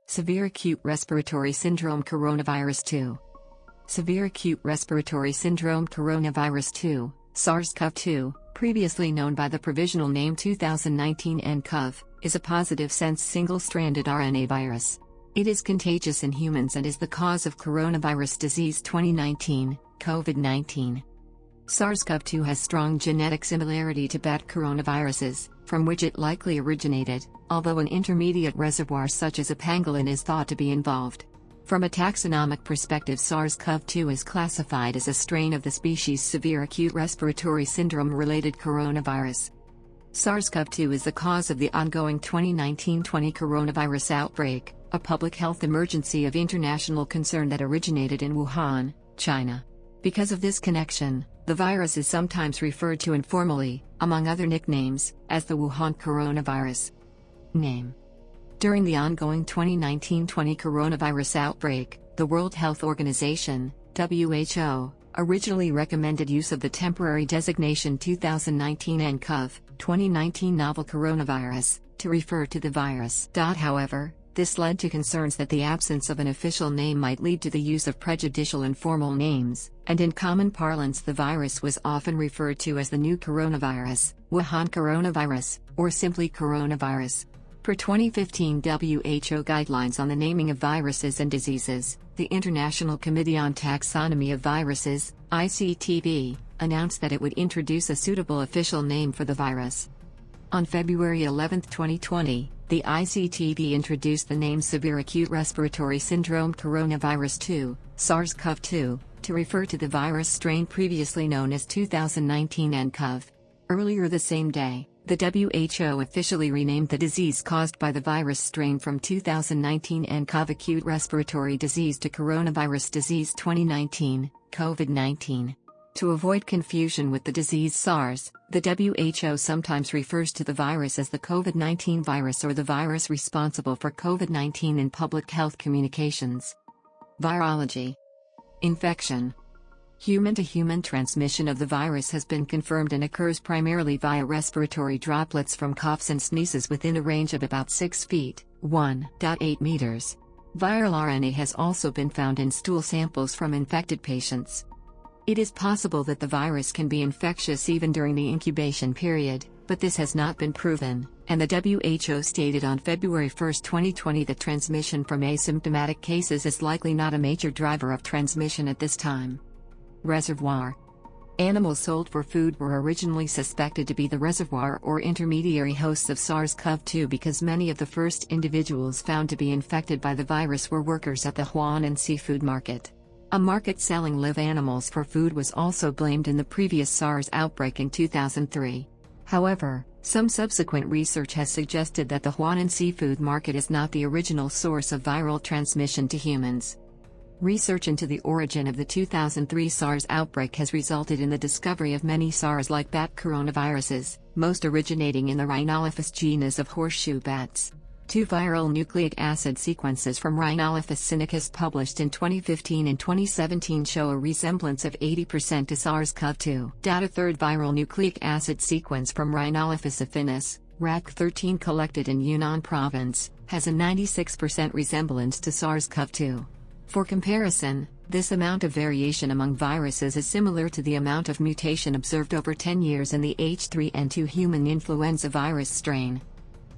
Severe acute respiratory syndrome coronavirus 2. Severe acute respiratory syndrome coronavirus 2, SARS-CoV-2, previously known by the provisional name 2019 nCoV, is a positive-sense single-stranded RNA virus. It is contagious in humans and is the cause of coronavirus disease 2019, COVID-19. SARS-CoV-2 has strong genetic similarity to bat coronaviruses, from which it likely originated, although an intermediate reservoir such as a pangolin is thought to be involved. From a taxonomic perspective, SARS-CoV-2 is classified as a strain of the species severe acute respiratory syndrome-related coronavirus. SARS-CoV-2 is the cause of the ongoing 2019-20 coronavirus outbreak, a public health emergency of international concern that originated in Wuhan, China. Because of this connection, the virus is sometimes referred to informally, among other nicknames, as the Wuhan coronavirus. Name. During the ongoing 2019-20 coronavirus outbreak, the World Health Organization, WHO, originally recommended use of the temporary designation 2019 nCoV, 2019 novel coronavirus, to refer to the virus. However, this led to concerns that the absence of an official name might lead to the use of prejudicial informal names, and in common parlance the virus was often referred to as the new coronavirus, Wuhan coronavirus, or simply coronavirus. Per 2015 WHO guidelines on the naming of viruses and diseases, the International Committee on Taxonomy of Viruses, ICTV, announced that it would introduce a suitable official name for the virus. On February 11, 2020, the ICTV introduced the name Severe Acute Respiratory Syndrome Coronavirus 2, SARS-CoV-2, to refer to the virus strain previously known as 2019 nCoV. Earlier the same day, the WHO officially renamed the disease caused by the virus strain from 2019 nCoV acute respiratory disease to coronavirus disease 2019, COVID-19. To avoid confusion with the disease SARS, the WHO sometimes refers to the virus as the COVID-19 virus or the virus responsible for COVID-19 in public health communications. Virology. Infection. Human-to-human transmission of the virus has been confirmed and occurs primarily via respiratory droplets from coughs and sneezes within a range of about 6 feet, 1.8 meters. Viral RNA has also been found in stool samples from infected patients. It is possible that the virus can be infectious even during the incubation period, but this has not been proven, and the WHO stated on February 1, 2020 that transmission from asymptomatic cases is likely not a major driver of transmission at this time. Reservoir. Animals sold for food were originally suspected to be the reservoir or intermediary hosts of SARS-CoV-2 because many of the first individuals found to be infected by the virus were workers at the Huanan seafood market. A market selling live animals for food was also blamed in the previous SARS outbreak in 2003. However, some subsequent research has suggested that the Huanan seafood market is not the original source of viral transmission to humans. Research into the origin of the 2003 SARS outbreak has resulted in the discovery of many SARS-like bat coronaviruses, most originating in the Rhinolophus genus of horseshoe bats. 2 viral nucleic acid sequences from Rhinolophus sinicus published in 2015 and 2017 show a resemblance of 80% to SARS-CoV-2. A third viral nucleic acid sequence from Rhinolophus affinis, RAC13 collected in Yunnan province, has a 96% resemblance to SARS-CoV-2. For comparison, this amount of variation among viruses is similar to the amount of mutation observed over 10 years in the H3N2 human influenza virus strain.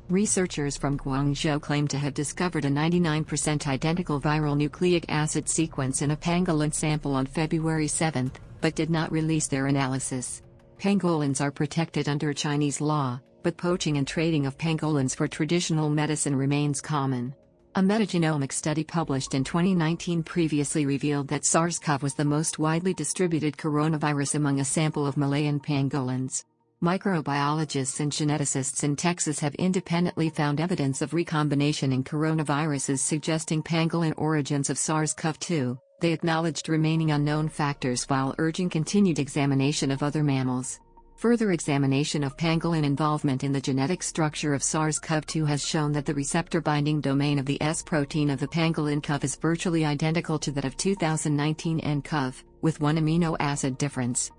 Researchers from Guangzhou claim to have discovered a 99% identical viral nucleic acid sequence in a pangolin sample on February 7, but did not release their analysis. Pangolins are protected under Chinese law, but poaching and trading of pangolins for traditional medicine remains common. A metagenomic study published in 2019 previously revealed that SARS-CoV was the most widely distributed coronavirus among a sample of Malayan pangolins. Microbiologists and geneticists in Texas have independently found evidence of recombination in coronaviruses suggesting pangolin origins of SARS-CoV-2. They acknowledged remaining unknown factors while urging continued examination of other mammals. Further examination of pangolin involvement in the genetic structure of SARS-CoV-2 has shown that the receptor binding domain of the S protein of the pangolin CoV is virtually identical to that of 2019 nCoV, with one amino acid difference.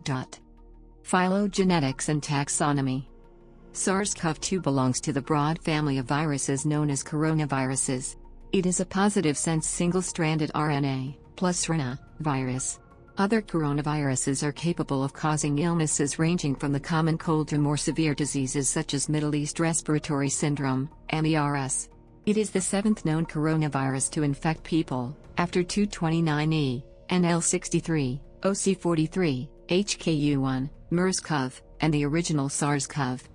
Phylogenetics and taxonomy. SARS-CoV-2 belongs to the broad family of viruses known as coronaviruses. It is a positive-sense single-stranded RNA, plus RNA, virus. Other coronaviruses are capable of causing illnesses ranging from the common cold to more severe diseases such as Middle East Respiratory Syndrome, MERS. It is the seventh known coronavirus to infect people, after 229E, NL63, OC43, HKU1, MERS-CoV, and the original SARS-CoV.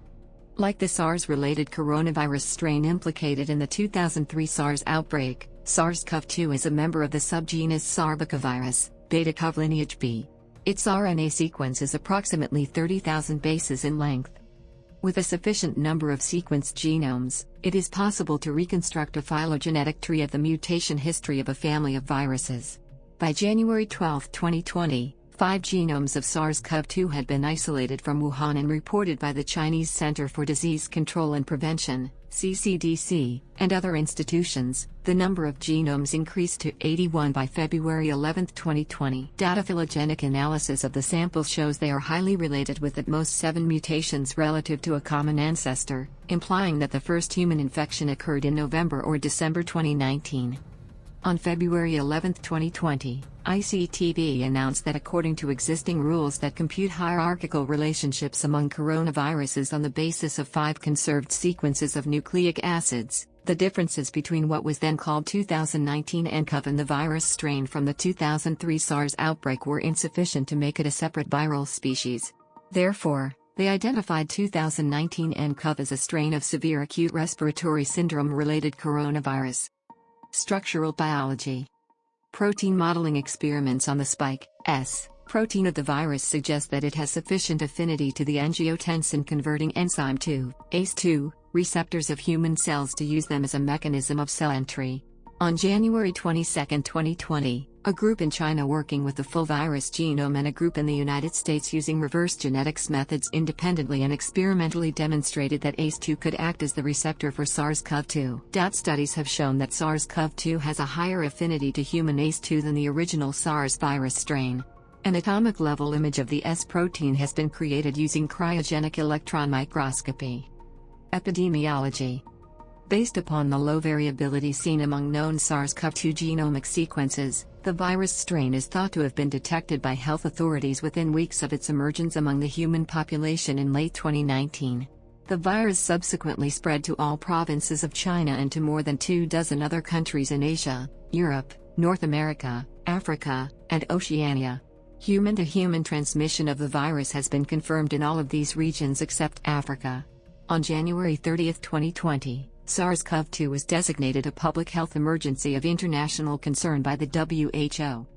Like the SARS-related coronavirus strain implicated in the 2003 SARS outbreak, SARS-CoV-2 is a member of the subgenus Sarbecavirus, beta-CoV lineage B. Its RNA sequence is approximately 30,000 bases in length. With a sufficient number of sequenced genomes, it is possible to reconstruct a phylogenetic tree of the mutation history of a family of viruses. By January 12, 2020, 5 genomes of SARS-CoV-2 had been isolated from Wuhan and reported by the Chinese Center for Disease Control and Prevention, CCDC, and other institutions. The number of genomes increased to 81 by February 11, 2020. Data phylogenetic analysis of the sample shows they are highly related with at most 7 mutations relative to a common ancestor, implying that the first human infection occurred in November or December 2019. On February 11, 2020, ICTV announced that according to existing rules that compute hierarchical relationships among coronaviruses on the basis of 5 conserved sequences of nucleic acids, the differences between what was then called 2019 nCoV and the virus strain from the 2003 SARS outbreak were insufficient to make it a separate viral species. Therefore, they identified 2019 nCoV as a strain of severe acute respiratory syndrome-related coronavirus. Structural biology. Protein modeling experiments on the spike S protein of the virus suggest that it has sufficient affinity to the angiotensin-converting enzyme 2, ACE2, receptors of human cells to use them as a mechanism of cell entry. On January 22, 2020, a group in China working with the full virus genome and a group in the United States using reverse genetics methods independently and experimentally demonstrated that ACE2 could act as the receptor for SARS-CoV-2. Studies have shown that SARS-CoV-2 has a higher affinity to human ACE2 than the original SARS virus strain. An atomic level image of the S protein has been created using cryogenic electron microscopy. Epidemiology. Based upon the low variability seen among known SARS-CoV-2 genomic sequences, the virus strain is thought to have been detected by health authorities within weeks of its emergence among the human population in late 2019. The virus subsequently spread to all provinces of China and to more than 24 other countries in Asia, Europe, North America, Africa, and Oceania. Human-to-human transmission of the virus has been confirmed in all of these regions except Africa. On January 30, 2020, SARS-CoV-2 was designated a public health emergency of international concern by the WHO.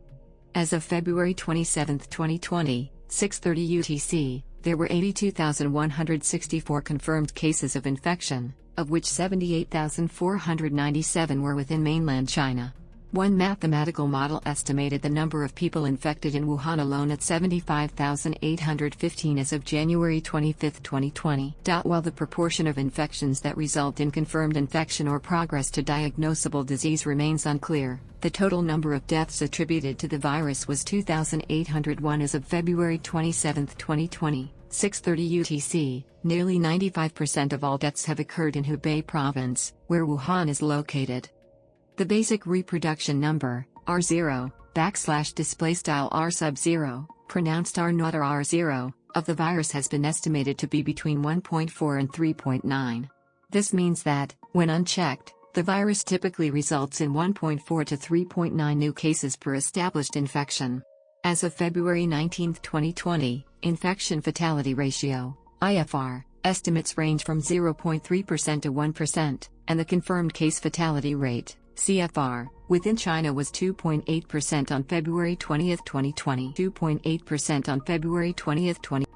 As of February 27, 2020, 6:30 UTC, there were 82,164 confirmed cases of infection, of which 78,497 were within mainland China. One mathematical model estimated the number of people infected in Wuhan alone at 75,815 as of January 25, 2020. While the proportion of infections that result in confirmed infection or progress to diagnosable disease remains unclear, the total number of deaths attributed to the virus was 2,801 as of February 27, 2020. 6:30 UTC, nearly 95% of all deaths have occurred in Hubei province, where Wuhan is located. The basic reproduction number, R0, \R sub0, pronounced R naught or R0, of the virus has been estimated to be between 1.4 and 3.9. This means that, when unchecked, the virus typically results in 1.4 to 3.9 new cases per established infection. As of February 19, 2020, infection fatality ratio, IFR, estimates range from 0.3% to 1%, and the confirmed case fatality rate, CFR, within China was 2.8% on February 20, 2020. 2.8% on February 20, 2020.